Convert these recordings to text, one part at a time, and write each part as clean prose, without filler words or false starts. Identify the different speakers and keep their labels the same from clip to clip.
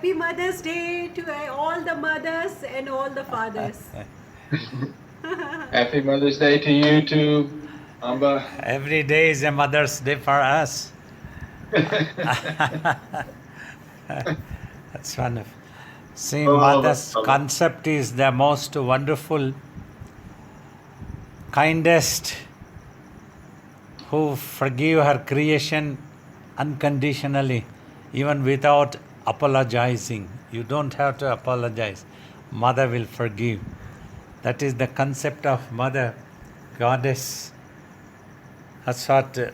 Speaker 1: Happy Mother's Day to all the mothers and all the fathers.
Speaker 2: Happy Mother's Day to you too, Amba.
Speaker 3: Every day is a Mother's Day for us. That's wonderful. See, Mother's concept is the most wonderful, kindest, who forgive her creation unconditionally, even without apologizing. You don't have to apologize. Mother will forgive. That is the concept of Mother, Goddess. That's what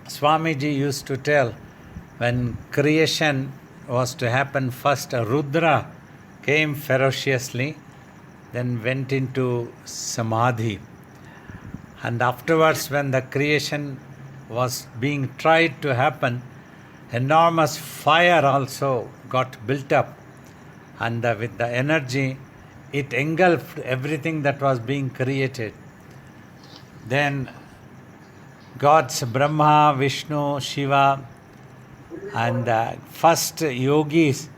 Speaker 3: Swamiji used to tell. When creation was to happen, first Rudra came ferociously, then went into samadhi. And afterwards, when the creation was being tried to happen, enormous fire also got built up. And with the energy, it engulfed everything that was being created. Then gods Brahma, Vishnu, Shiva, and first yogis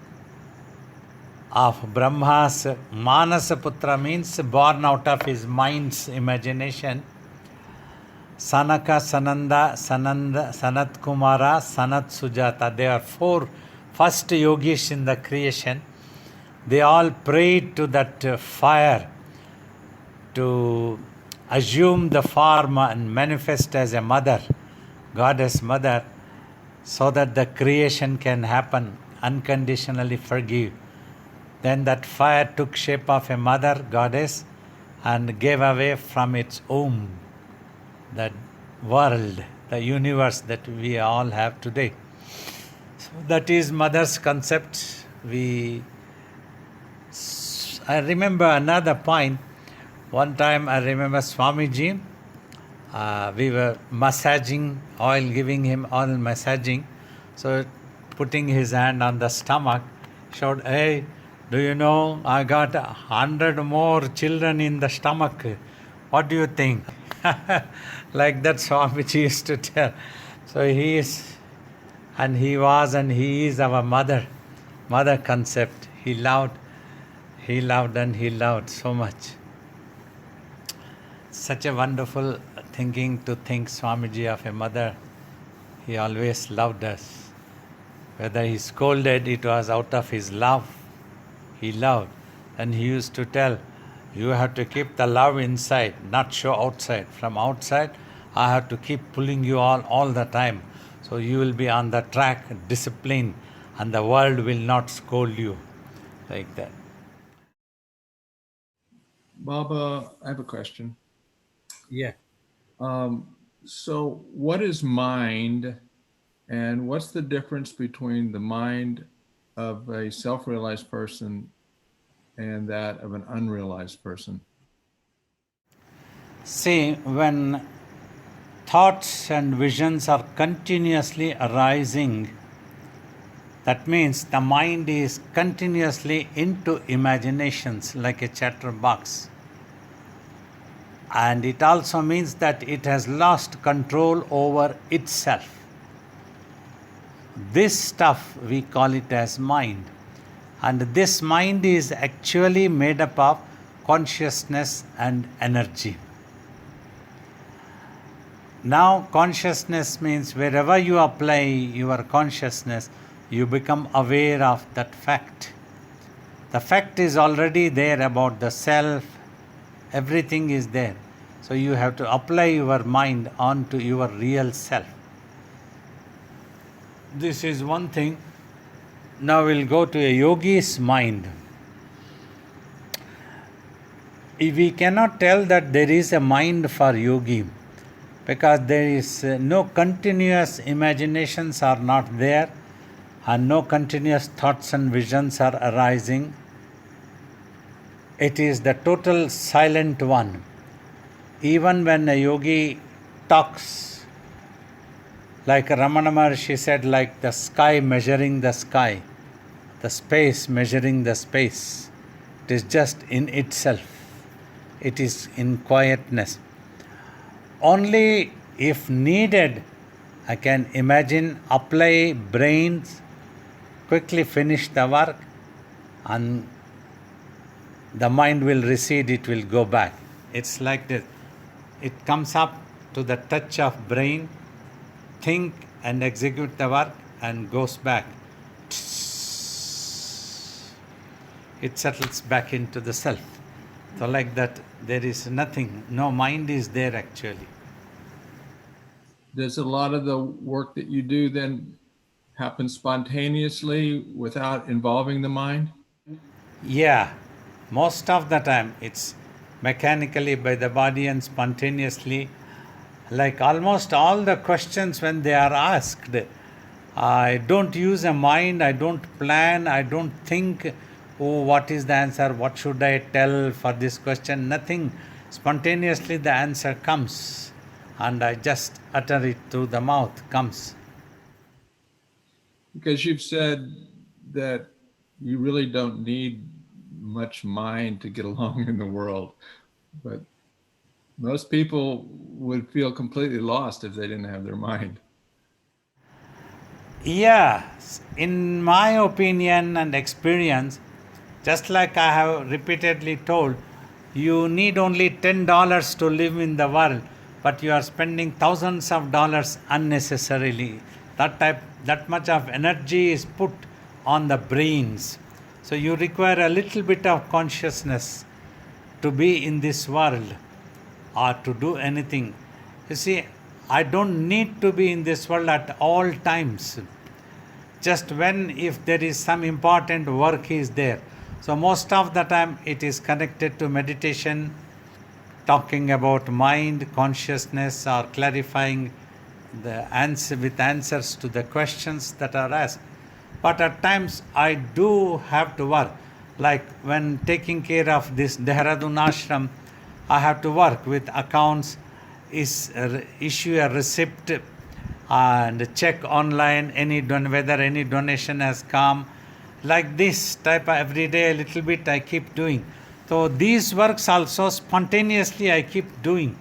Speaker 3: of Brahma's Manasaputra means born out of his mind's imagination. Sanaka, Sananda, Sanat Kumara, Sanat Sujata. They are four first yogis in the creation. They all prayed to that fire to assume the form and manifest as a mother, goddess mother, so that the creation can happen, unconditionally forgive. Then that fire took shape of a mother goddess and gave away from its womb the world, the universe that we all have today. So that is Mother's concept. I remember another point. One time I remember Swamiji, we were massaging, giving him oil massaging. So putting his hand on the stomach, showed, hey, do you know, I got 100 more children in the stomach. What do you think? Like that Swamiji used to tell. So he is, and he was, and he is our mother concept. He loved and he loved so much. Such a wonderful thinking to think Swamiji of a mother. He always loved us. Whether he scolded, it was out of his love. He loved. And he used to tell, you have to keep the love inside, not show outside. From outside, I have to keep pulling you all the time. So you will be on the track, discipline, and the world will not scold you. Like that.
Speaker 4: Baba, I have a question.
Speaker 3: Yeah.
Speaker 4: So what is mind, and what's the difference between the mind of a self-realized person and that of an unrealized person?
Speaker 3: See, when thoughts and visions are continuously arising, that means the mind is continuously into imaginations like a chatterbox. And it also means that it has lost control over itself. This stuff we call it as mind. And this mind is actually made up of consciousness and energy. Now, consciousness means wherever you apply your consciousness, you become aware of that fact. The fact is already there about the self, everything is there. So you have to apply your mind onto your real self. This is one thing. Now we'll go to a yogi's mind. We cannot tell that there is a mind for yogi, because there is no continuous imaginations are not there, and no continuous thoughts and visions are arising. It is the total silent one. Even when a yogi talks, like Ramana Maharshi said, like the sky measuring the sky, the space measuring the space. It is just in itself. It is in quietness. Only if needed, I can imagine, apply brains, quickly finish the work, and the mind will recede, it will go back. It's like this. It comes up to the touch of brain, think and execute the work, and goes back. It settles back into the self. So like that, there is nothing, no mind is there actually.
Speaker 4: Does a lot of the work that you do then happen spontaneously without involving the mind?
Speaker 3: Yeah, most of the time it's mechanically by the body and spontaneously. Like almost all the questions when they are asked, I don't use a mind, I don't plan, I don't think, oh, what is the answer, what should I tell for this question, nothing. Spontaneously the answer comes and I just utter it through the mouth, comes.
Speaker 4: Because you've said that you really don't need much mind to get along in the world, but most people would feel completely lost if they didn't have their mind.
Speaker 3: Yeah, in my opinion and experience, just like I have repeatedly told, you need only $10 to live in the world, but you are spending thousands of dollars unnecessarily. That much of energy is put on the brains. So you require a little bit of consciousness to be in this world or to do anything. You see, I don't need to be in this world at all times. Just when, if there is some important work is there. So most of the time it is connected to meditation, talking about mind, consciousness, or clarifying the answer with answers to the questions that are asked. But at times I do have to work. Like when taking care of this Dehradun ashram, I have to work with accounts, issue a receipt and check online whether any donation has come. Like this type of every day a little bit I keep doing. So these works also spontaneously I keep doing.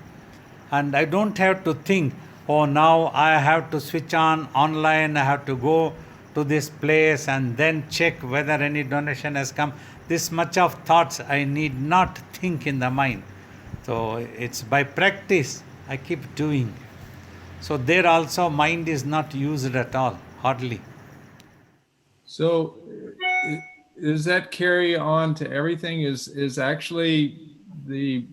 Speaker 3: And I don't have to think, oh, now I have to switch on online, I have to go to this place and then check whether any donation has come. This much of thoughts I need not think in the mind. So it's by practice I keep doing. So there also mind is not used at all, hardly.
Speaker 4: So does that carry on to everything? Is actually the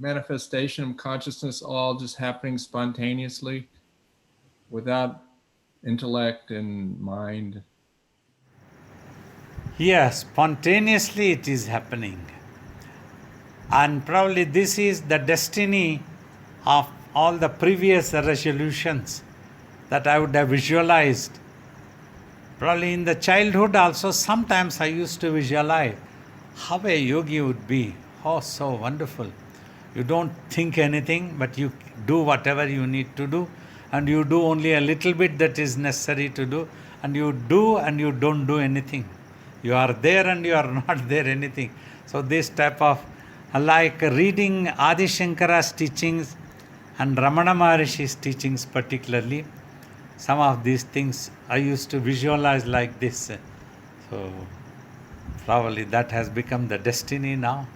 Speaker 4: manifestation of consciousness all just happening spontaneously without intellect and mind?
Speaker 3: Yes, spontaneously it is happening. And probably this is the destiny of all the previous resolutions that I would have visualized. Probably in the childhood also, sometimes I used to visualize how a yogi would be. Oh, so wonderful. You don't think anything, but you do whatever you need to do, and you do only a little bit that is necessary to do, and you do and you don't do anything. You are there and you are not there anything. So this type of, like reading Adi Shankara's teachings and Ramana Maharishi's teachings particularly, some of these things I used to visualize like this. So probably that has become the destiny now.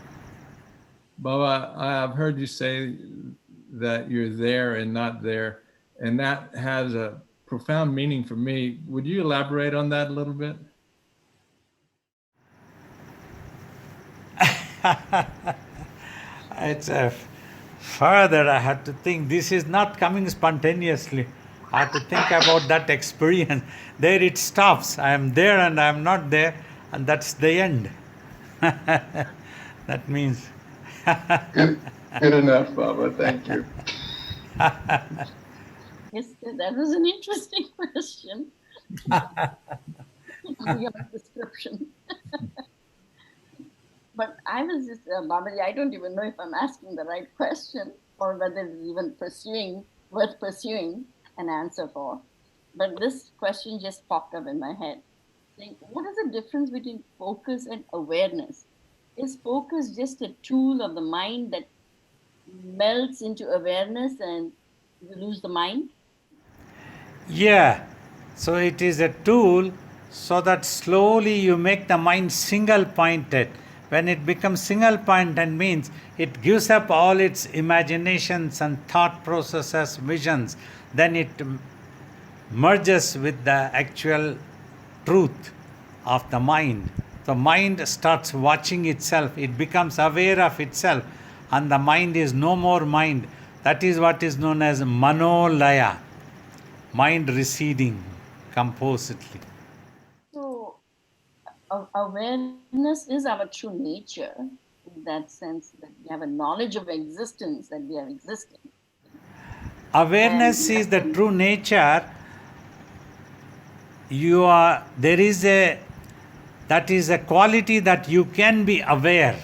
Speaker 4: Baba, I've heard you say that you're there and not there, and that has a profound meaning for me. Would you elaborate on that a little bit?
Speaker 3: It's further I had to think, this is not coming spontaneously. I have to think about that experience. There it stops. I am there and I am not there, and that's the end. That means.
Speaker 2: Good enough, Baba. Thank you.
Speaker 5: Yes, that was an interesting question. Your description. But I was just, Babaji, I don't even know if I'm asking the right question or whether it's even worth pursuing an answer for. But this question just popped up in my head. Saying, what is the difference between focus and awareness? Is focus just a tool of the mind that melts into awareness and you lose the mind?
Speaker 3: Yeah, so it is a tool so that slowly you make the mind single pointed. When it becomes single pointed means it gives up all its imaginations and thought processes, visions, then it merges with the actual truth of the mind. The mind starts watching itself, it becomes aware of itself, and the mind is no more mind. That is what is known as manolaya, mind receding composedly.
Speaker 5: So, awareness is our true nature in that sense that we have a knowledge of existence, that we are existing.
Speaker 3: Awareness is the true nature. There is that is a quality that you can be aware.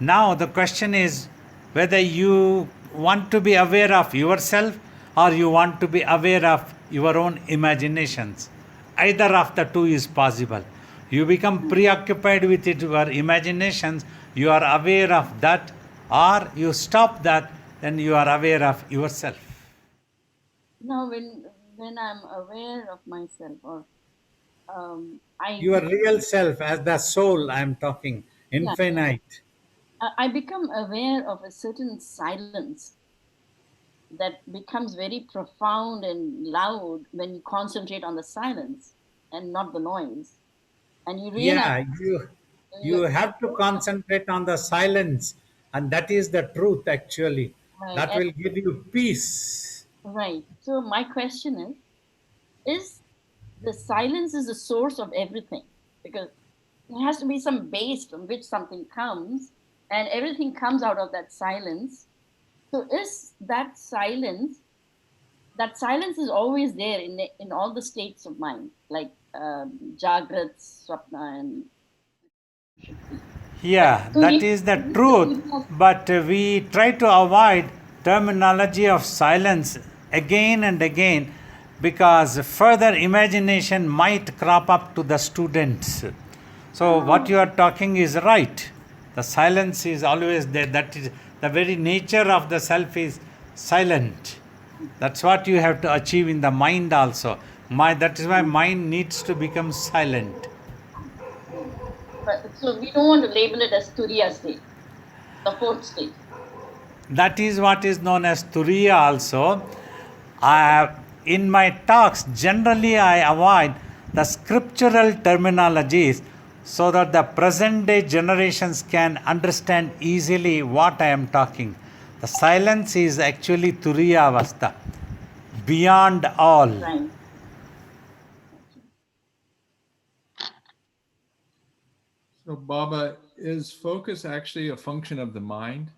Speaker 3: Now the question is whether you want to be aware of yourself or you want to be aware of your own imaginations. Either of the two is possible. You become preoccupied with your imaginations, you are aware of that, or you stop that, then you are aware of yourself.
Speaker 5: Now, when I'm aware of myself, or
Speaker 3: Your real self, as the soul I am talking, infinite.
Speaker 5: I become aware of a certain silence that becomes very profound and loud when you concentrate on the silence and not the noise. And you realize
Speaker 3: You have to concentrate on the silence, and that is the truth actually.
Speaker 5: right,
Speaker 3: That will give you peace.
Speaker 5: right. So my question is the silence is the source of everything? Because there has to be some base from which something comes, and everything comes out of that silence. So is that silence is always there in all the states of mind, like Jagrat, Swapna, and
Speaker 3: Yeah, that is the truth. But we try to avoid terminology of silence again and again because further imagination might crop up to the students. So what you are talking is right. The silence is always there. That is the very nature of the self is silent. That's what you have to achieve in the mind also. That is why mind needs to become silent.
Speaker 5: So we don't want to label it as Turiya state, the fourth state.
Speaker 3: That is what is known as Turiya also. In my talks, generally I avoid the scriptural terminologies so that the present day generations can understand easily what I am talking. The silence is actually Turiya Avastha, beyond all.
Speaker 5: Right.
Speaker 4: So, Baba, is focus actually a function of the mind?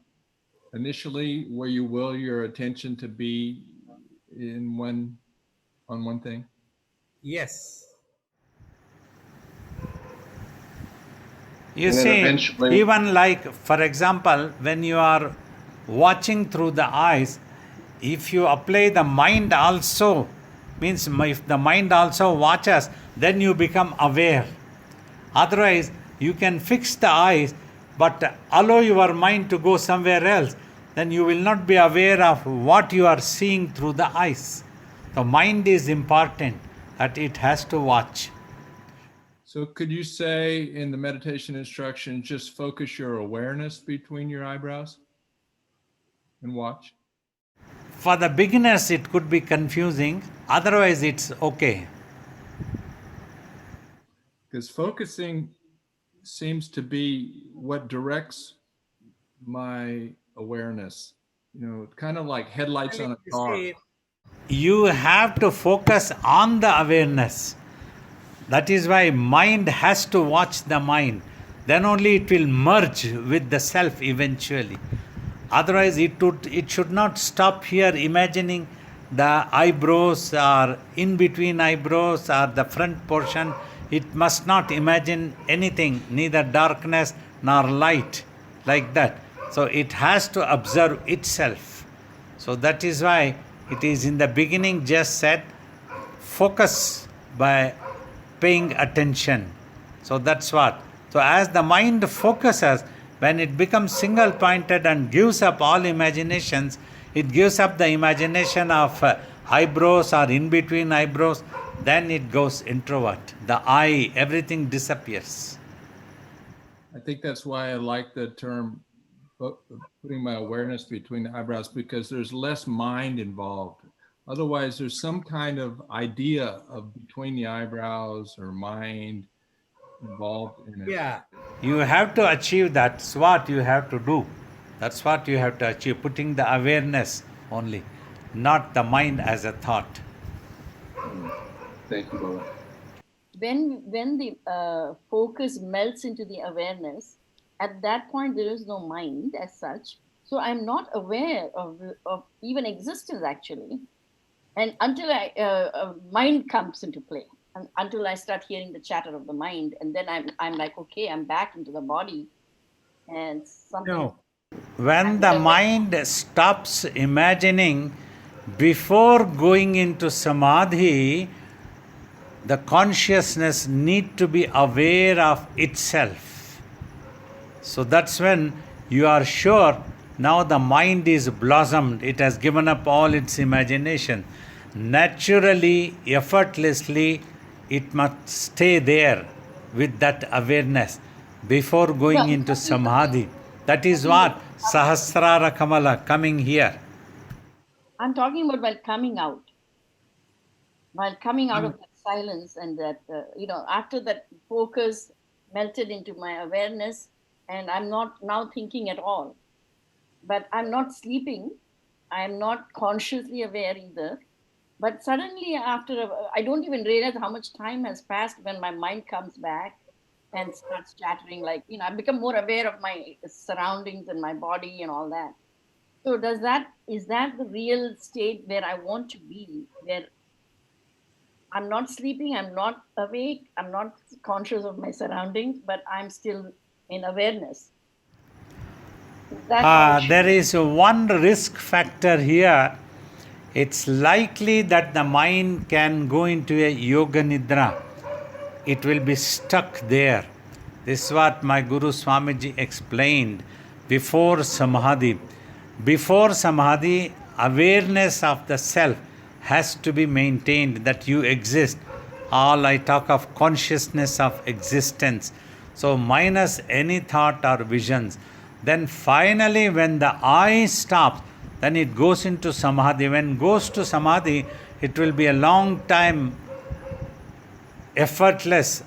Speaker 4: Initially, where you will your attention to be on one thing?
Speaker 3: Yes. You
Speaker 2: And then
Speaker 3: see,
Speaker 2: eventually-
Speaker 3: even like, for example, when you are watching through the eyes, if you apply the mind also, means if the mind also watches, then you become aware. Otherwise, you can fix the eyes, but allow your mind to go somewhere else, then you will not be aware of what you are seeing through the eyes. The mind is important, that it has to watch.
Speaker 4: So could you say in the meditation instructions, just focus your awareness between your eyebrows and watch?
Speaker 3: For the beginners, it could be confusing, otherwise, it's okay.
Speaker 4: Because focusing seems to be what directs my awareness, kind of like headlights on a car.
Speaker 3: You have to focus on the awareness. That is why mind has to watch the mind. Then only it will merge with the self eventually. Otherwise, it should not stop here imagining the eyebrows or in between eyebrows or the front portion. It must not imagine anything, neither darkness nor light, like that. So it has to observe itself. So that is why it is in the beginning just said, focus by paying attention. So that's what. So as the mind focuses, when it becomes single pointed and gives up all imaginations, it gives up the imagination of eyebrows or in between eyebrows, then it goes introvert. The I, everything disappears.
Speaker 4: I think that's why I like the term putting my awareness between the eyebrows, because there's less mind involved. Otherwise, there's some kind of idea of between the eyebrows or mind involved in it.
Speaker 3: Yeah. You have to achieve that. That's what you have to do. That's what you have to achieve. Putting the awareness only, not the mind as a thought.
Speaker 2: Thank you, Baba.
Speaker 5: When the focus melts into the awareness, at that point there is no mind as such. So I'm not aware of even existence actually, and until mind comes into play, and until I start hearing the chatter of the mind, and then I'm like, okay, I'm back into the body, and something.
Speaker 3: No. When the mind stops imagining, before going into samadhi, the consciousness need to be aware of itself. So that's when you are sure now the mind is blossomed, it has given up all its imagination. Naturally, effortlessly, it must stay there with that awareness before going into samadhi. That is what Sahasrara Kamala, coming here.
Speaker 5: I'm talking about while coming out of that silence, and that after that focus melted into my awareness, and I'm not now thinking at all, but I'm not sleeping, I'm not consciously aware either, but suddenly I don't even realize how much time has passed when my mind comes back and starts chattering, like, I become more aware of my surroundings and my body and all that. So is that the real state where I want to be, where I'm not sleeping, I'm not awake, I'm not conscious of my surroundings, but I'm still in awareness?
Speaker 3: There is one risk factor here. It's likely that the mind can go into a yoga nidra. It will be stuck there. This is what my Guru Swamiji explained before samadhi. Before samadhi, awareness of the self has to be maintained, that you exist. All I talk of consciousness of existence. So minus any thought or visions. Then finally when the I stops, then it goes into samadhi. When it goes to samadhi, it will be a long time effortless.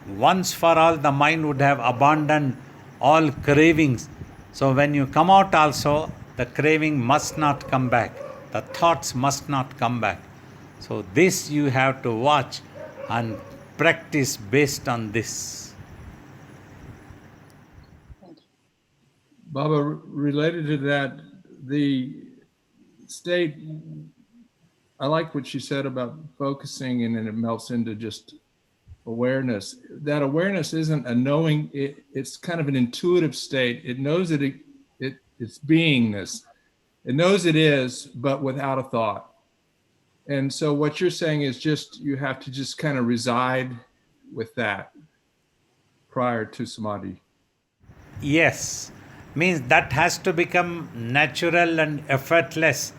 Speaker 3: Once for all, the mind would have abandoned all cravings. So when you come out also, the craving must not come back. The thoughts must not come back. So this you have to watch and practice based on this.
Speaker 4: Baba, related to that, the state, I like what you said about focusing and then it melts into just awareness. That awareness isn't a knowing, it's kind of an intuitive state. It knows that it's beingness. It knows it is, but without a thought. And so what you're saying is just, you have to just kind of reside with that prior to samadhi.
Speaker 3: Yes, means that has to become natural and effortless,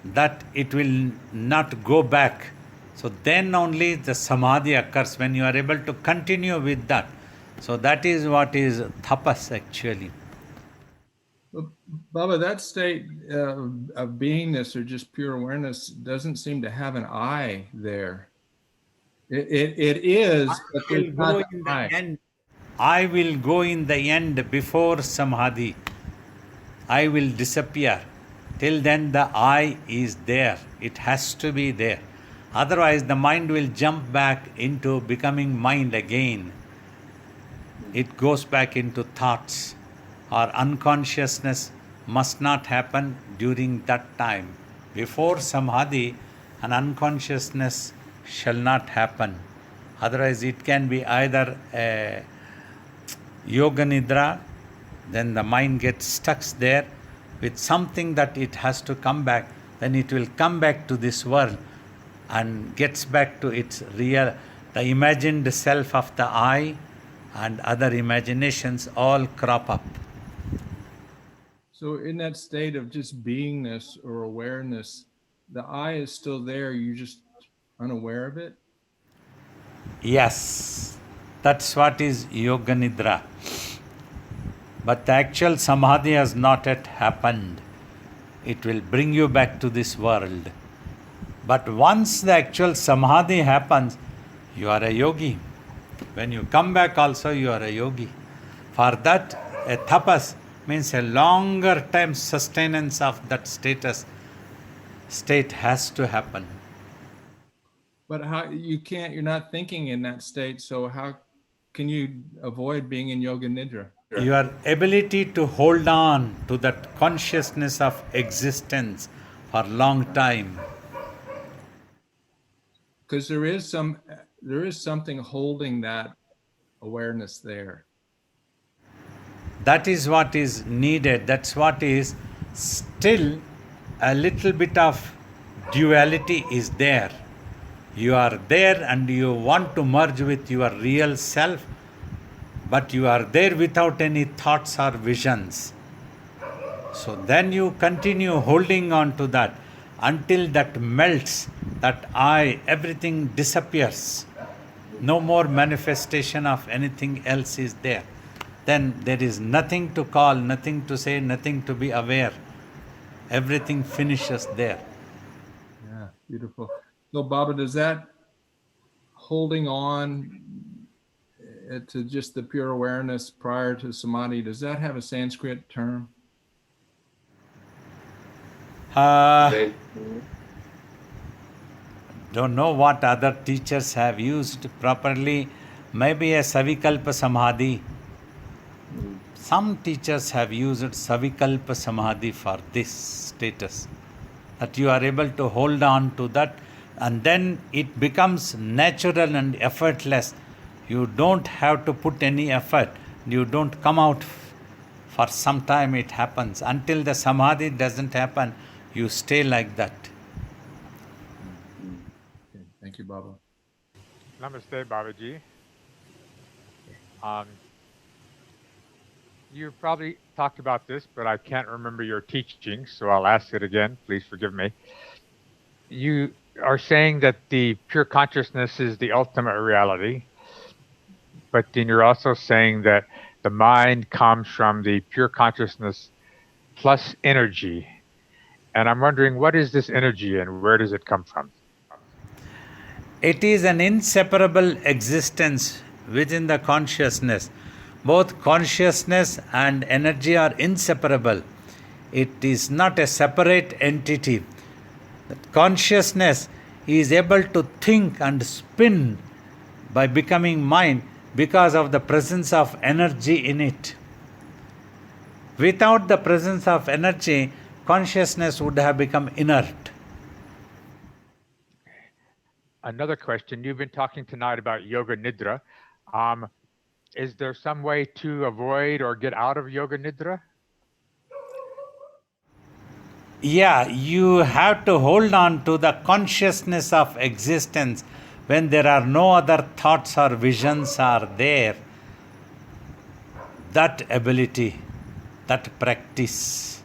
Speaker 3: that it will not go back. So then only the samadhi occurs, when you are able to continue with that. So that is what is tapas actually.
Speaker 4: Baba, that state of beingness or just pure awareness doesn't seem to have an I there. It is, but there's not an I.
Speaker 3: I will go in the end before samadhi. I will disappear. Till then the I is there. It has to be there. Otherwise the mind will jump back into becoming mind again. It goes back into thoughts. Or unconsciousness must not happen during that time. Before samadhi, an unconsciousness shall not happen. Otherwise it can be either a yoga nidra, then the mind gets stuck there with something that it has to come back, then it will come back to this world and gets back to its real, the imagined self of the I and other imaginations all crop up.
Speaker 4: So in that state of just beingness or awareness, the I is still there, you're just unaware of it?
Speaker 3: Yes, that's what is yoga nidra. But the actual samadhi has not yet happened. It will bring you back to this world. But once the actual samadhi happens, you are a yogi. When you come back also, you are a yogi. For that, a tapas means a longer time sustenance of that state has to happen.
Speaker 4: But how you can't, you're not thinking in that state, so how can you avoid being in yoga nidra?
Speaker 3: Your ability to hold on to that consciousness of existence for long time.
Speaker 4: Because there is something holding that awareness there.
Speaker 3: That is what is needed. That's what is still a little bit of duality is there. You are there and you want to merge with your real self, but you are there without any thoughts or visions. So then you continue holding on to that until that melts, that I, everything disappears. No more manifestation of anything else is there. Then there is nothing to call, nothing to say, nothing to be aware. Everything finishes there.
Speaker 4: Yeah, beautiful. So Baba, does that holding on to just the pure awareness prior to samadhi, does that have a Sanskrit term?
Speaker 3: Don't know what other teachers have used properly. Maybe a Savikalpa Samadhi. Some teachers have used Savikalpa Samadhi for this status. That you are able to hold on to that and then it becomes natural and effortless. You don't have to put any effort. You don't come out for some time, it happens. Until the Samadhi doesn't happen, you stay like that.
Speaker 4: Okay, thank you, Baba.
Speaker 6: Namaste, Babaji. You probably talked about this, but I can't remember your teaching, so I'll ask it again. Please forgive me. You are saying that the pure consciousness is the ultimate reality, but then you're also saying that the mind comes from the pure consciousness plus energy. And I'm wondering, what is this energy and where does it come from?
Speaker 3: It is an inseparable existence within the consciousness. Both consciousness and energy are inseparable. It is not a separate entity. Consciousness is able to think and spin by becoming mind because of the presence of energy in it. Without the presence of energy, consciousness would have become inert.
Speaker 6: Another question, you've been talking tonight about yoga nidra. Is there some way to avoid or get out of yoga nidra?
Speaker 3: Yeah, you have to hold on to the consciousness of existence when there are no other thoughts or visions are there. That ability, that practice,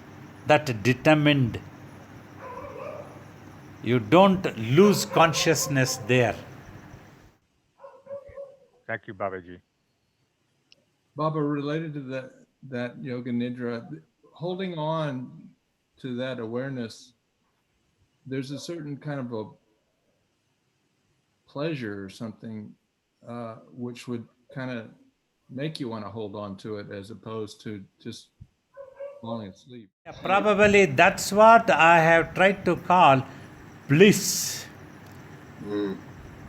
Speaker 3: that determined. You don't lose consciousness there.
Speaker 6: Thank you, Babaji.
Speaker 4: Baba, related to that yoga nidra, holding on to that awareness, there's a certain kind of a pleasure or something which would kind of make you want to hold on to it as opposed to just falling asleep.
Speaker 3: Yeah, probably that's what I have tried to call bliss.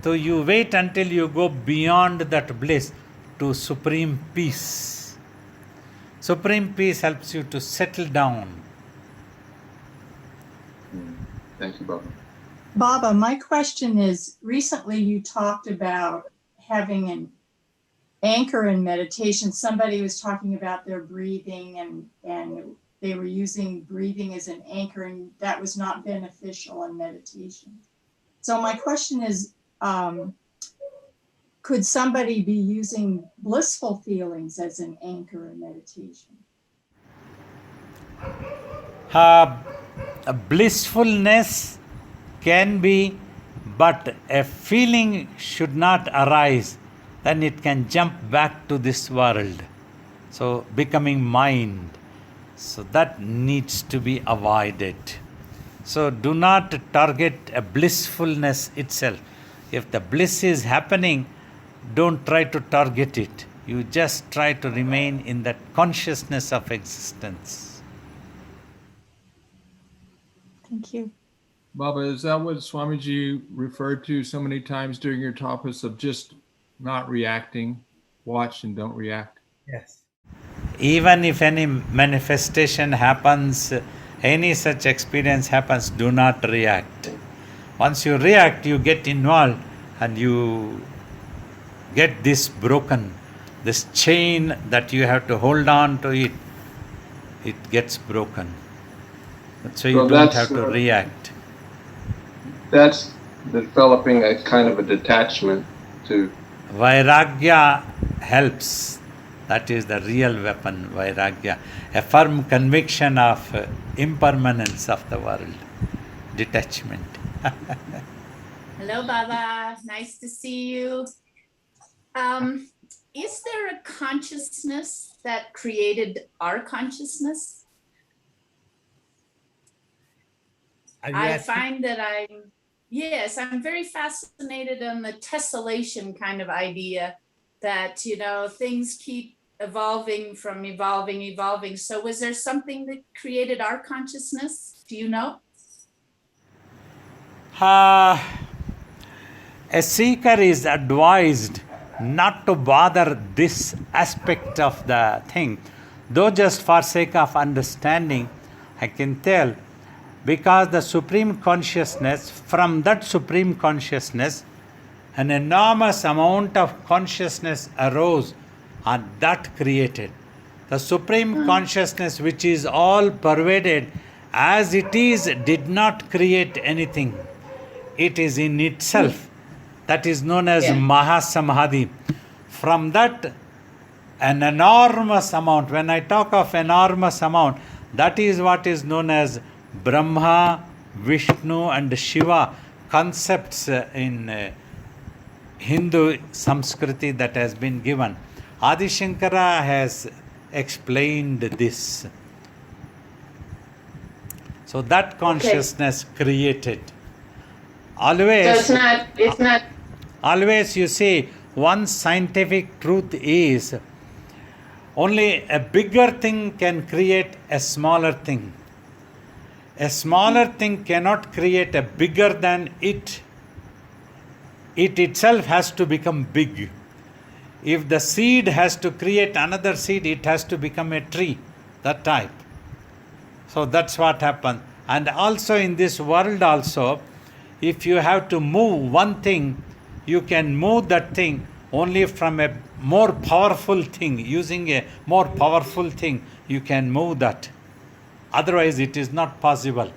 Speaker 3: So you wait until you go beyond that bliss to supreme peace. Supreme peace helps you to settle down.
Speaker 2: Thank you, Baba.
Speaker 7: Baba, my question is, recently you talked about having an anchor in meditation. Somebody was talking about their breathing and they were using breathing as an anchor, and that was not beneficial in meditation. So my question is, could somebody be using blissful feelings as an anchor in meditation?
Speaker 3: Blissfulness can be, but a feeling should not arise, then it can jump back to this world. So becoming mind. So that needs to be avoided. So do not target a blissfulness itself. If the bliss is happening, don't try to target it. You just try to remain in that consciousness of existence.
Speaker 7: Thank you.
Speaker 4: Baba, is that what Swamiji referred to so many times during your talks of just not reacting? Watch and don't react.
Speaker 3: Yes. Even if any manifestation happens, any such experience happens, do not react. Once you react, you get involved and you get this broken. This chain that you have to hold on to it, it gets broken. So you don't have to react.
Speaker 2: That's developing a kind of a detachment to.
Speaker 3: Vairagya helps. That is the real weapon, Vairagya. A firm conviction of impermanence of the world. Detachment.
Speaker 8: Hello, Baba. Nice to see you. Is there a consciousness that created our consciousness? I find that I'm very fascinated on the tessellation kind of idea that, things keep evolving from evolving. So was there something that created our consciousness? Do you know?
Speaker 3: A seeker is advised not to bother this aspect of the thing, though just for sake of understanding, I can tell, because the Supreme Consciousness, from that Supreme Consciousness, an enormous amount of consciousness arose and that created. The Supreme Consciousness, which is all pervaded, as it is, did not create anything. It is in itself. That is known as Mahasamadhi. From that, an enormous amount, when I talk of enormous amount, that is what is known as Brahma, Vishnu and Shiva, concepts in Hindu Samskriti that has been given. Adi Shankara has explained this. So that consciousness created. Always,
Speaker 8: So it's not.
Speaker 3: always you see, one scientific truth is only a bigger thing can create a smaller thing. A smaller thing cannot create a bigger than it. It itself has to become big. If the seed has to create another seed, it has to become a tree, that type. So that's what happened. And also in this world also, if you have to move one thing, you can move that thing only from a more powerful thing. Using a more powerful thing, you can move that. Otherwise, it is not possible.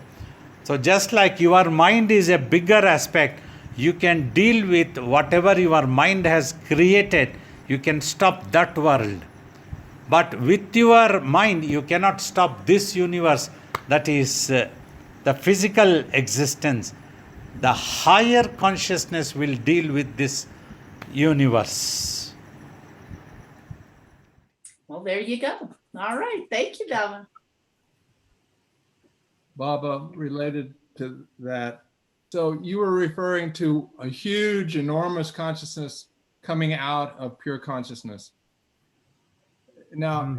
Speaker 3: So just like your mind is a bigger aspect, you can deal with whatever your mind has created. You can stop that world. But with your mind, you cannot stop this universe, that is the physical existence. The higher consciousness will deal with this universe.
Speaker 8: Well, there you go. All right. Thank you, Baba.
Speaker 4: Baba, related to that, so you were referring to a huge, enormous consciousness coming out of pure consciousness. Now,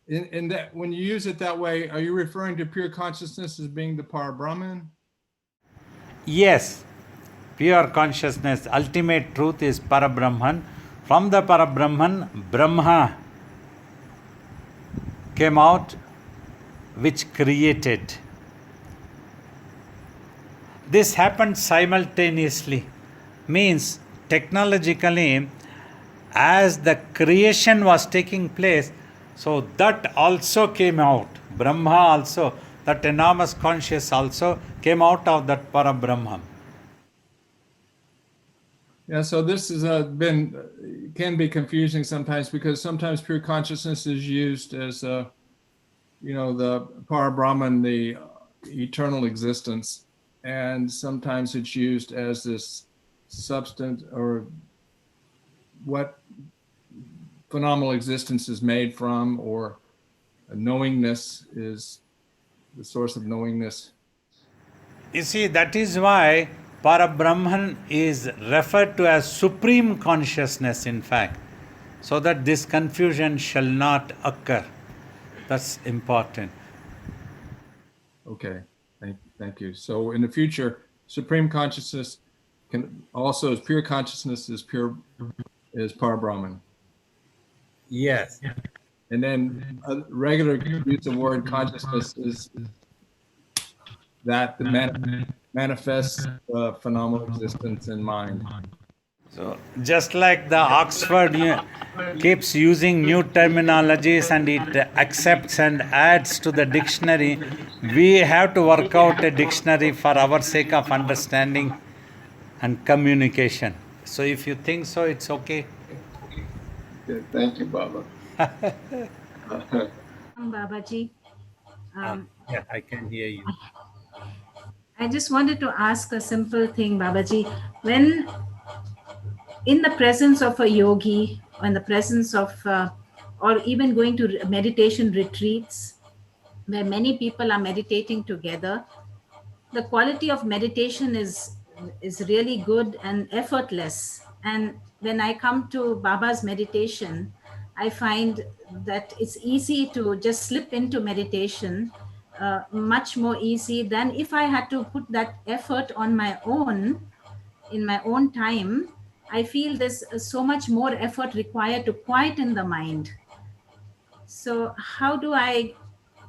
Speaker 4: in that, when you use it that way, are you referring to pure consciousness as being the Parabrahman?
Speaker 3: Yes, pure consciousness, ultimate truth is Parabrahman. From the Parabrahman, Brahma came out, which created. This happened simultaneously, means technologically, as the creation was taking place, so that also came out. Brahma also, that enormous conscious also came out of that Parabrahman.
Speaker 4: Yeah, so this has can be confusing sometimes, because sometimes pure consciousness is used as the Parabrahman, the eternal existence, and sometimes it's used as this substance or what phenomenal existence is made from, or knowingness is the source of knowingness.
Speaker 3: You see, that is why Parabrahman is referred to as supreme consciousness, in fact, so that this confusion shall not occur. That's important.
Speaker 4: Okay, thank you. So in the future, supreme consciousness can also, as pure consciousness is Parabrahman.
Speaker 3: Yes.
Speaker 4: And then a regular use of word consciousness is that manifests phenomenal existence in mind.
Speaker 3: So, just like the Oxford keeps using new terminologies and it accepts and adds to the dictionary, we have to work out a dictionary for our sake of understanding and communication. So, if you think so, it's okay.
Speaker 2: Okay, thank you, Baba.
Speaker 1: Babaji.
Speaker 3: Yeah, I can hear you.
Speaker 1: I just wanted to ask a simple thing, Babaji. When in the presence of a yogi, or in the presence of, or even going to meditation retreats, where many people are meditating together, the quality of meditation is really good and effortless. And when I come to Baba's meditation, I find that it's easy to just slip into meditation, much more easy than if I had to put that effort on my own, in my own time. I feel there's so much more effort required to quieten the mind. So how do I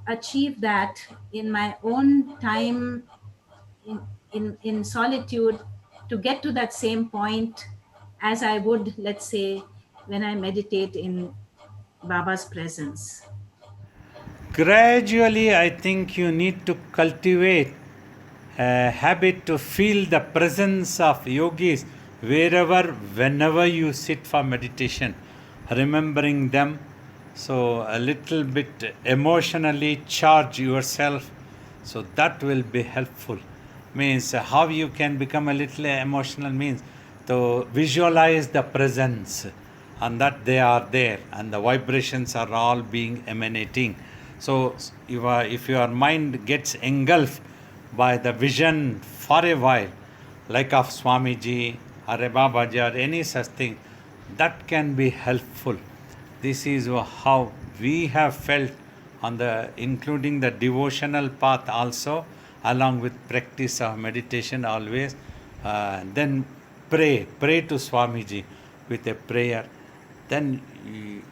Speaker 1: achieve that in my own time, in solitude, to get to that same point as I would, let's say, when I meditate in Baba's presence?
Speaker 3: Gradually, I think you need to cultivate a habit to feel the presence of yogis wherever, whenever you sit for meditation, remembering them. So, a little bit emotionally charge yourself, so that will be helpful. Means how you can become a little emotional means to visualize the presence and that they are there and the vibrations are all being emanating. So if your mind gets engulfed by the vision for a while, like of Swamiji or a Babaji or any such thing, that can be helpful. This is how we have felt on the, including the devotional path also, along with practice of meditation always. Then pray to Swamiji with a prayer. Then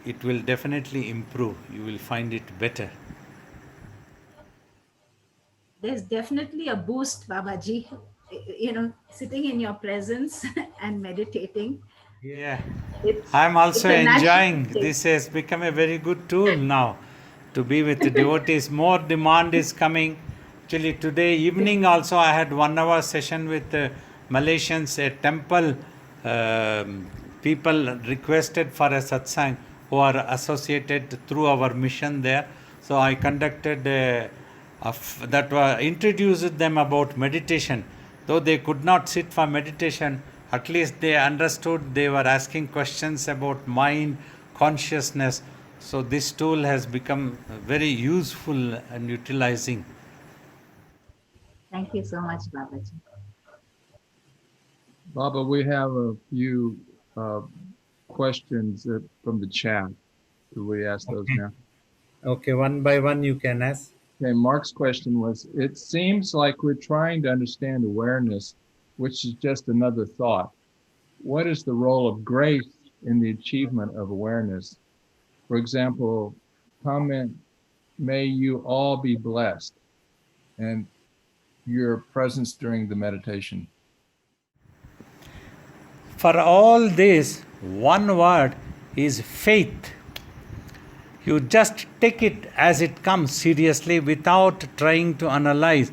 Speaker 3: it will definitely improve. You will find it better.
Speaker 1: There's definitely a boost, Babaji, sitting in your presence and meditating.
Speaker 3: Yeah.
Speaker 1: It's
Speaker 3: I'm also
Speaker 1: a natural
Speaker 3: enjoying.
Speaker 1: thing.
Speaker 3: This has become a very good tool now to be with the devotees. More demand is coming. Actually, today evening also I had 1 hour session with Malaysians, a temple people requested for a satsang who are associated through our mission there. So I conducted introduced them about meditation. Though they could not sit for meditation, at least they understood. They were asking questions about mind, consciousness. So this tool has become very useful and utilizing.
Speaker 1: Thank you so much, Babaji.
Speaker 4: Baba, we have a few questions from the chat. Do we ask those now?
Speaker 3: Okay, one by one you can ask.
Speaker 4: Okay, Mark's question was, it seems like we're trying to understand awareness, which is just another thought. What is the role of grace in the achievement of awareness? For example, comment, may you all be blessed, and your presence during the meditation.
Speaker 3: For all this, one word is faith. You just take it as it comes seriously without trying to analyze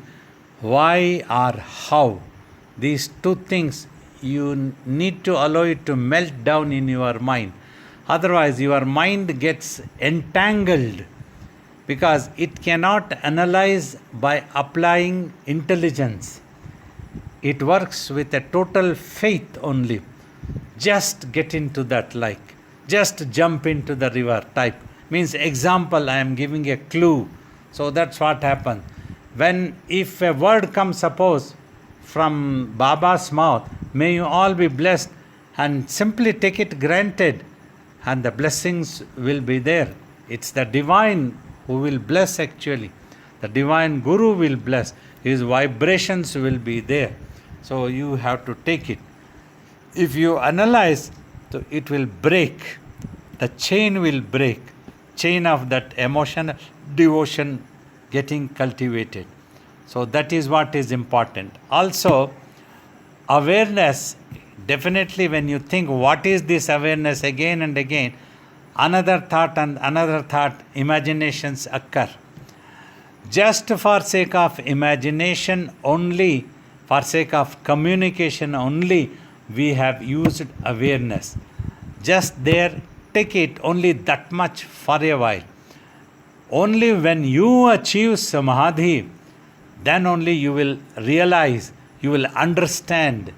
Speaker 3: why or how. These two things you need to allow it to melt down in your mind. Otherwise, your mind gets entangled because it cannot analyze by applying intelligence. It works with a total faith only. Just get into that, like just jump into the river type. Means example, I am giving a clue. So that's what happens. When if a word comes, suppose from Baba's mouth, may you all be blessed, and simply take it granted, and the blessings will be there. It's the divine who will bless actually. The divine Guru will bless. His vibrations will be there. So you have to take it. If you analyze, so it will break. The chain will break. Chain of that emotional devotion getting cultivated. So that is what is important. Also, awareness, definitely when you think what is this awareness again and again, another thought and another thought, imaginations occur. Just for sake of imagination only, for sake of communication only, we have used awareness. Just there, take it only that much for a while. Only when you achieve samadhi, then only you will realize, you will understand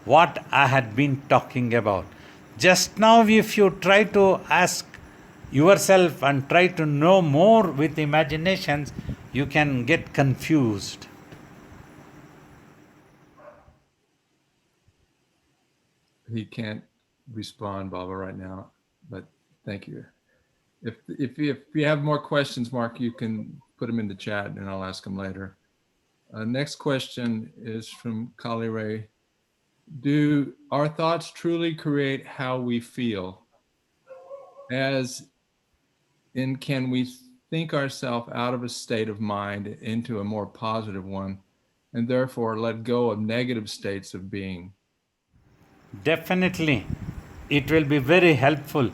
Speaker 3: what I had been talking about. Just now, if you try to ask yourself and try to know more with imaginations, you can get confused.
Speaker 4: He can't respond, Baba, right now, but thank you. If you have more questions, Mark, you can put them in the chat and I'll ask them later. Next question is from Kali Ray. Do our thoughts truly create how we feel? As in, can we think ourselves out of a state of mind into a more positive one and therefore let go of negative states of being?
Speaker 3: Definitely, it will be very helpful.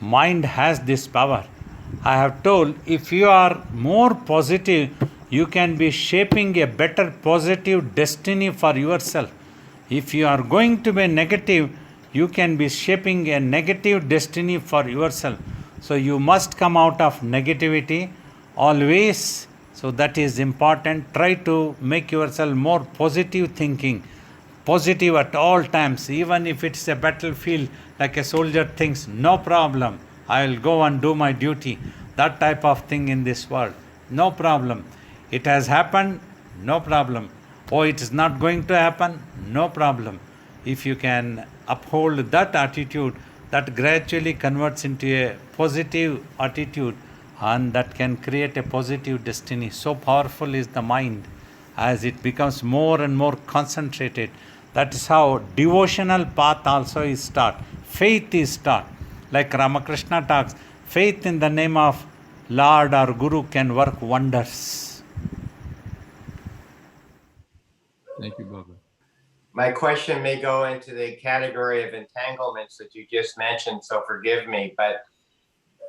Speaker 3: Mind has this power. I have told, if you are more positive, you can be shaping a better positive destiny for yourself. If you are going to be negative, you can be shaping a negative destiny for yourself. So you must come out of negativity always. So that is important. Try to make yourself more positive thinking. Positive at all times, even if it's a battlefield, like a soldier thinks, no problem, I will go and do my duty. That type of thing in this world, no problem. It has happened, no problem. Oh, it is not going to happen, no problem. If you can uphold that attitude, that gradually converts into a positive attitude, and that can create a positive destiny. So powerful is the mind as it becomes more and more concentrated. That is how devotional path also is taught. Faith is taught. Like Ramakrishna talks, faith in the name of Lord or Guru can work wonders.
Speaker 4: Thank you, Baba.
Speaker 9: My question may go into the category of entanglements that you just mentioned, so forgive me, but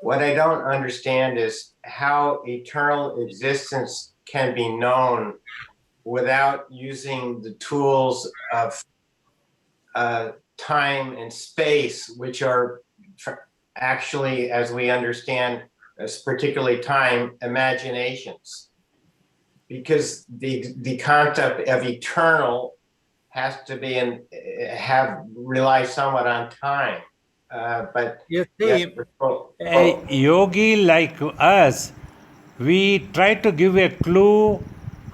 Speaker 9: what I don't understand is how eternal existence can be known without using the tools of time and space, which are actually, as we understand, particularly time, imaginations. Because the concept of eternal has to be rely somewhat on time. But
Speaker 3: you see,
Speaker 9: yes,
Speaker 3: a yogi like us, we try to give a clue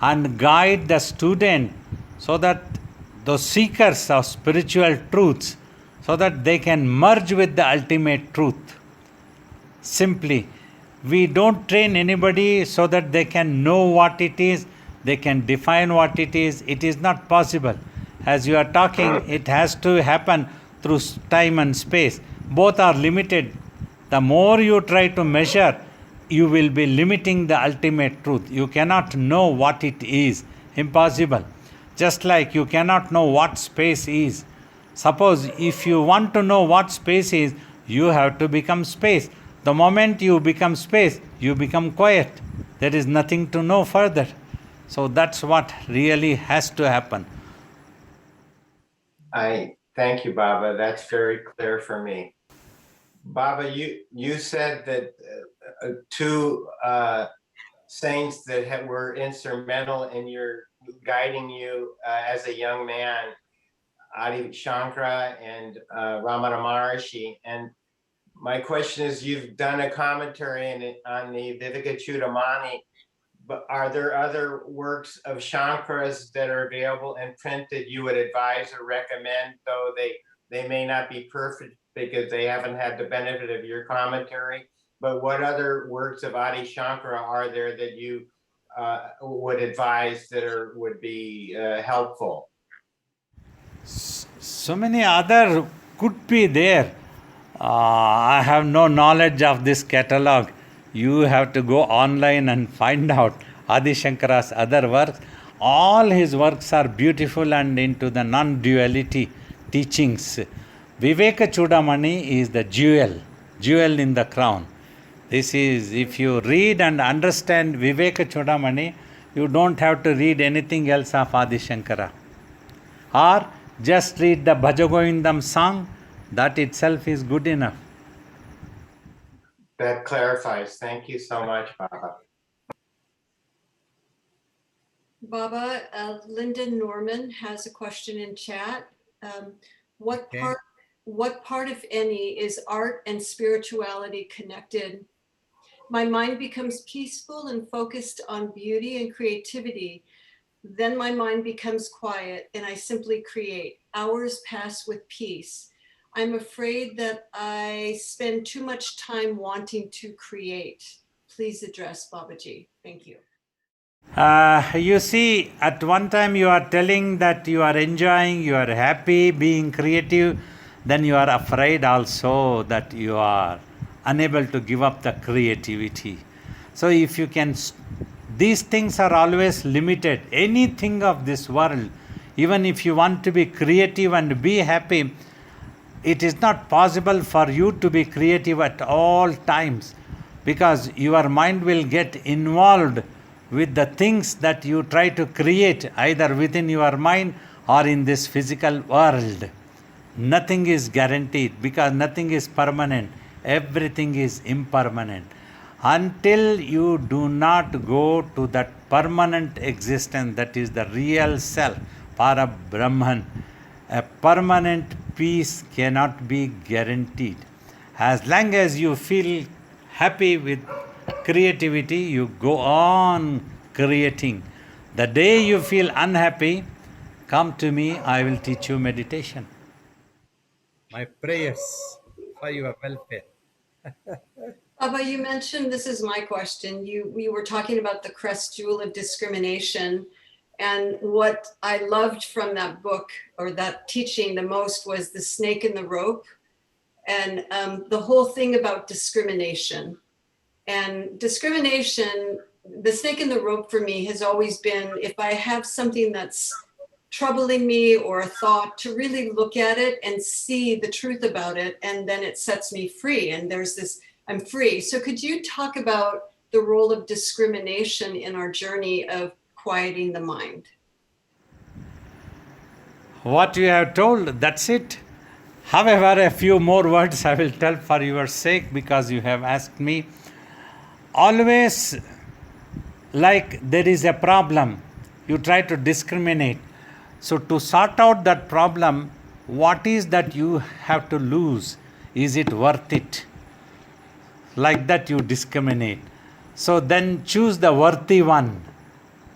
Speaker 3: and guide the student so that those seekers of spiritual truths, so that they can merge with the ultimate truth. Simply, we don't train anybody so that they can know what it is, they can define what it is. It is not possible. As you are talking, it has to happen through time and space. Both are limited. The more you try to measure, you will be limiting the ultimate truth. You cannot know what it is. Impossible. Just like you cannot know what space is. Suppose if you want to know what space is, you have to become space. The moment you become space, you become quiet. There is nothing to know further. So that's what really has to happen.
Speaker 9: I thank you, Baba. That's very clear for me. Baba, you said that two saints that were instrumental in your guiding you as a young man, Adi Shankara and Ramana Maharshi. And my question is, you've done a commentary on the Viveka Choodamani, but are there other works of Shankaras that are available in print that you would advise or recommend, though they may not be perfect because they haven't had the benefit of your commentary? But what other works of Adi Shankara are there that you would advise that would be helpful?
Speaker 3: So many other could be there. I have no knowledge of this catalog. You have to go online and find out Adi Shankara's other works. All his works are beautiful and into the non-duality teachings. Viveka Choodamani is the jewel in the crown. This is, if you read and understand Viveka Choodamani, you don't have to read anything else of Adi Shankara. Or just read the Bhajagovindam song, that itself is good enough.
Speaker 9: That clarifies. Thank you so much, Baba.
Speaker 10: Baba, Linda Norman has a question in chat. What part, if any, is art and spirituality connected? My mind becomes peaceful and focused on beauty and creativity. Then my mind becomes quiet and I simply create. Hours pass with peace. I'm afraid that I spend too much time wanting to create. Please address Babaji. Thank you.
Speaker 3: You see, at one time you are telling that you are enjoying, you are happy, being creative, then you are afraid also that you are unable to give up the creativity. So if you can, these things are always limited. Anything of this world, even if you want to be creative and be happy, it is not possible for you to be creative at all times, because your mind will get involved with the things that you try to create, either within your mind or in this physical world. Nothing is guaranteed because nothing is permanent. Everything is impermanent. Until you do not go to that permanent existence, that is the real self, Para Brahman, a permanent peace cannot be guaranteed. As long as you feel happy with creativity, you go on creating. The day you feel unhappy, come to me, I will teach you meditation. My prayers for your welfare.
Speaker 10: Baba, you mentioned, this is my question, we were talking about the crest jewel of discrimination, and what I loved from that book or that teaching the most was the snake in the rope, and the whole thing about discrimination. And discrimination, the snake in the rope for me has always been, if I have something that's troubling me or a thought, to really look at it and see the truth about it, and then it sets me free. And there's this, I'm free. So could you talk about the role of discrimination in our journey of quieting the mind?
Speaker 3: What you have told, that's it. However, a few more words I will tell for your sake, because you have asked me. Always, like there is a problem, you try to discriminate. So to sort out that problem, what is that you have to lose? Is it worth it? Like that you discriminate. So then choose the worthy one.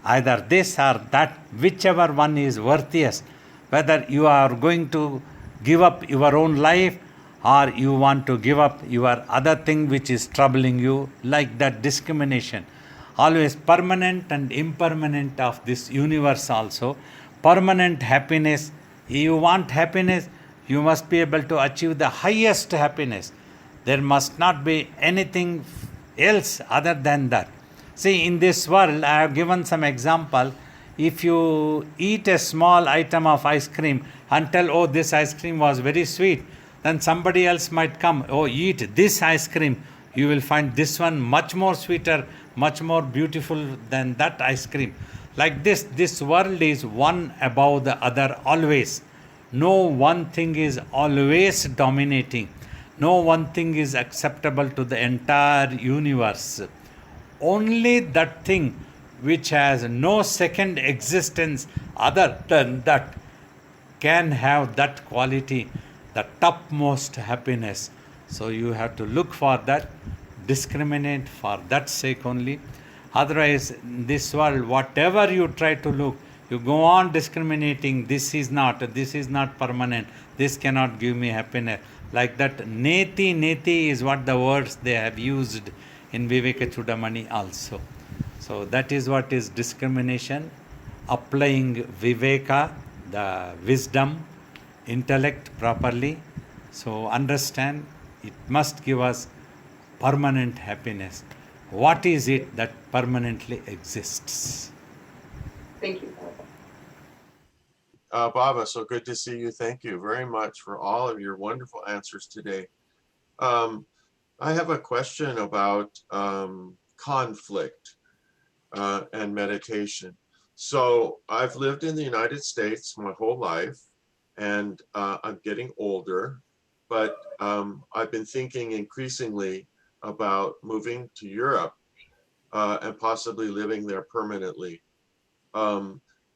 Speaker 3: Either this or that, whichever one is worthiest. Whether you are going to give up your own life, or you want to give up your other thing which is troubling you, like that discrimination. Always permanent and impermanent of this universe also. Permanent happiness. If you want happiness, you must be able to achieve the highest happiness. There must not be anything else other than that. See, in this world, I have given some example. If you eat a small item of ice cream and tell, oh, this ice cream was very sweet, then somebody else might come, oh, eat this ice cream. You will find this one much more sweeter, much more beautiful than that ice cream. Like this world is one above the other always. No one thing is always dominating. No one thing is acceptable to the entire universe. only that thing which has no second existence other than that can have that quality, the topmost happiness. So you have to look for that, discriminate for that sake only. Otherwise, in this world, whatever you try to look, you go on discriminating, this is not permanent, this cannot give me happiness. Like that, neti is what the words they have used in Viveka Choodamani also. So that is what is discrimination, applying Viveka, the wisdom, intellect properly. So understand, it must give us permanent happiness. What is it that permanently exists?
Speaker 10: Thank you.
Speaker 11: Baba, so good to see you. Thank you very much for all of your wonderful answers today. I have a question about conflict and meditation. So I've lived in the United States my whole life, and I'm getting older, but I've been thinking increasingly about moving to Europe and possibly living there permanently.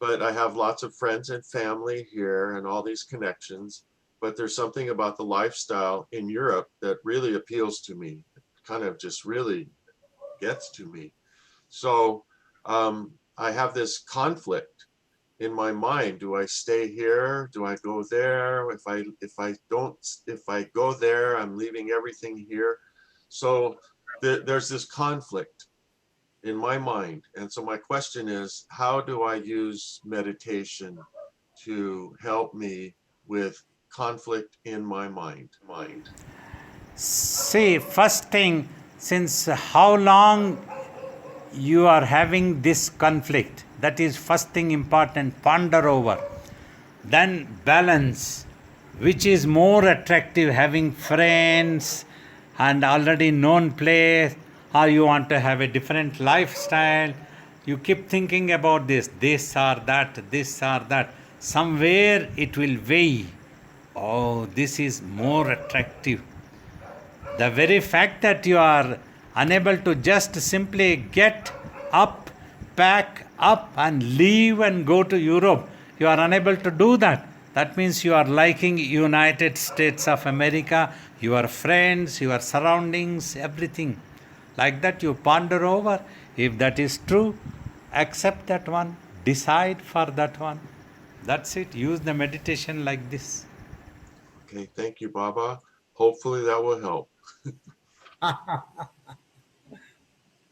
Speaker 11: But I have lots of friends and family here and all these connections, but there's something about the lifestyle in Europe that really appeals to me. It kind of just really gets to me. So I have this conflict in my mind. Do I stay here? Do I go there? If I go there, I'm leaving everything here. So there's this conflict in my mind. And so my question is, how do I use meditation to help me with conflict in my mind?
Speaker 3: See, first thing, since how long you are having this conflict, that is first thing important, ponder over. Then balance, which is more attractive, having friends and already known place, or you want to have a different lifestyle. You keep thinking about this or that. Somewhere it will weigh. Oh, this is more attractive. The very fact that you are unable to just simply get up, pack up and leave and go to Europe, you are unable to do that. That means you are liking United States of America, your friends, your surroundings, everything. Like that you ponder over. If that is true, accept that one, decide for that one. That's it. Use the meditation like this.
Speaker 11: Okay, thank you, Baba. Hopefully that will help.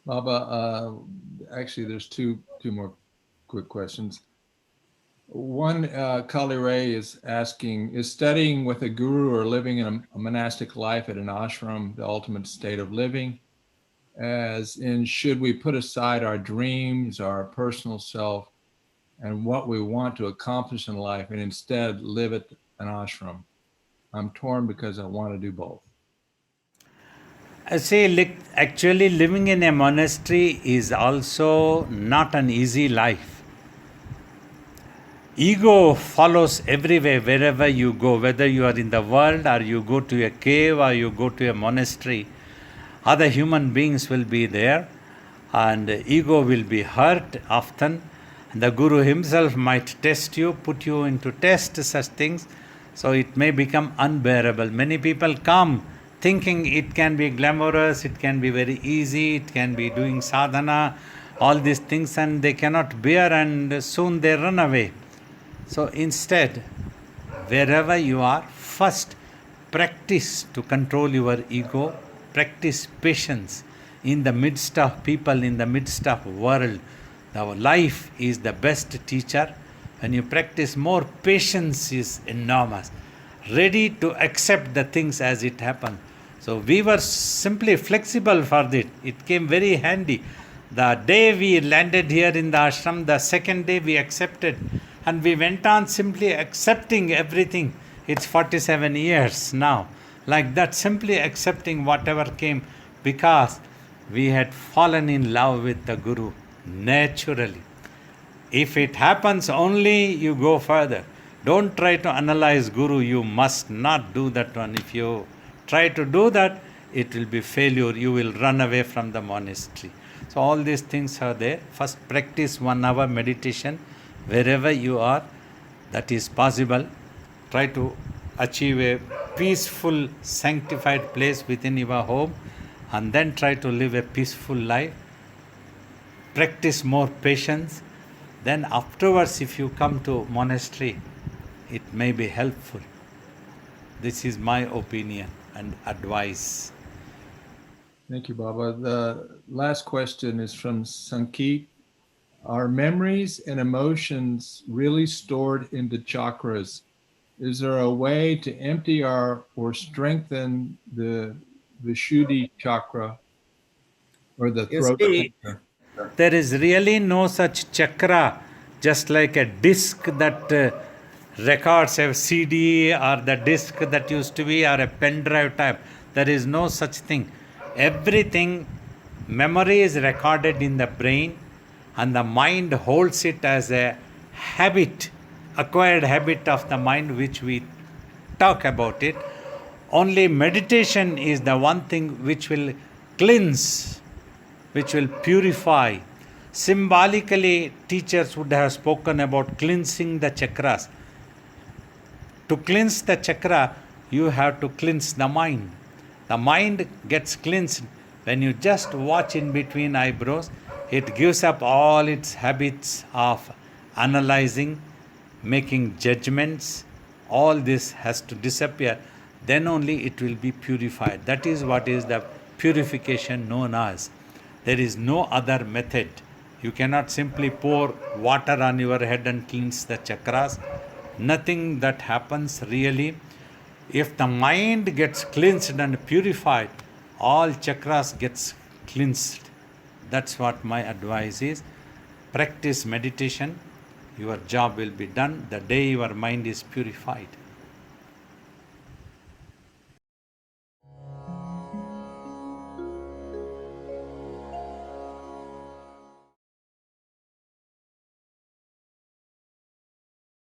Speaker 4: Baba, actually, there's two more quick questions. One, Kali Ray is asking, is studying with a guru or living in a monastic life at an ashram the ultimate state of living? As in, should we put aside our dreams, our personal self, and what we want to accomplish in life and instead live at an ashram? I'm torn because I want to do both.
Speaker 3: I say, actually living in a monastery is also not an easy life. Ego follows everywhere, wherever you go, whether you are in the world or you go to a cave or you go to a monastery. Other human beings will be there and ego will be hurt often. The Guru himself might test you, put you into test, such things. So it may become unbearable. Many people come thinking it can be glamorous, it can be very easy, it can be doing sadhana, all these things, and they cannot bear and soon they run away. So instead, wherever you are, first practice to control your ego, practice patience in the midst of people, in the midst of world. Our life is the best teacher. When you practice more, patience is enormous. Ready to accept the things as it happened. So we were simply flexible for it. It came very handy. The day we landed here in the ashram, the second day we accepted. And we went on simply accepting everything. It's 47 years now. Like that, simply accepting whatever came, because we had fallen in love with the Guru naturally. If it happens only, you go further. Don't try to analyze Guru. You must not do that one. If you try to do that, it will be failure. You will run away from the monastery. So all these things are there. First practice 1 hour meditation wherever you are, that is possible. Try to achieve a peaceful, sanctified place within your home, and then try to live a peaceful life. Practice more patience. Then afterwards, if you come to monastery, it may be helpful. This is my opinion and advice.
Speaker 4: Thank you, Baba. The last question is from Sankeet. Are memories and emotions really stored in the chakras? Is there a way to empty or strengthen the Vishuddhi chakra or the
Speaker 3: You
Speaker 4: throat
Speaker 3: see,
Speaker 4: chakra?
Speaker 3: there is really no such chakra, just like a disc that records a CD or the disc that used to be or a pen drive type. There is no such thing. Everything, memory is recorded in the brain, and the mind holds it as a habit, acquired habit of the mind, which we talk about it. Only meditation is the one thing which will cleanse, which will purify. Symbolically, teachers would have spoken about cleansing the chakras. To cleanse the chakra, you have to cleanse the mind. The mind gets cleansed when you just watch in between eyebrows. It gives up all its habits of analyzing, making judgments. All this has to disappear. Then only it will be purified. That is what is the purification known as. There is no other method. You cannot simply pour water on your head and cleanse the chakras. Nothing that happens really. If the mind gets cleansed and purified, all chakras gets cleansed. That's what my advice is. Practice meditation. Your job will be done the day your mind is purified.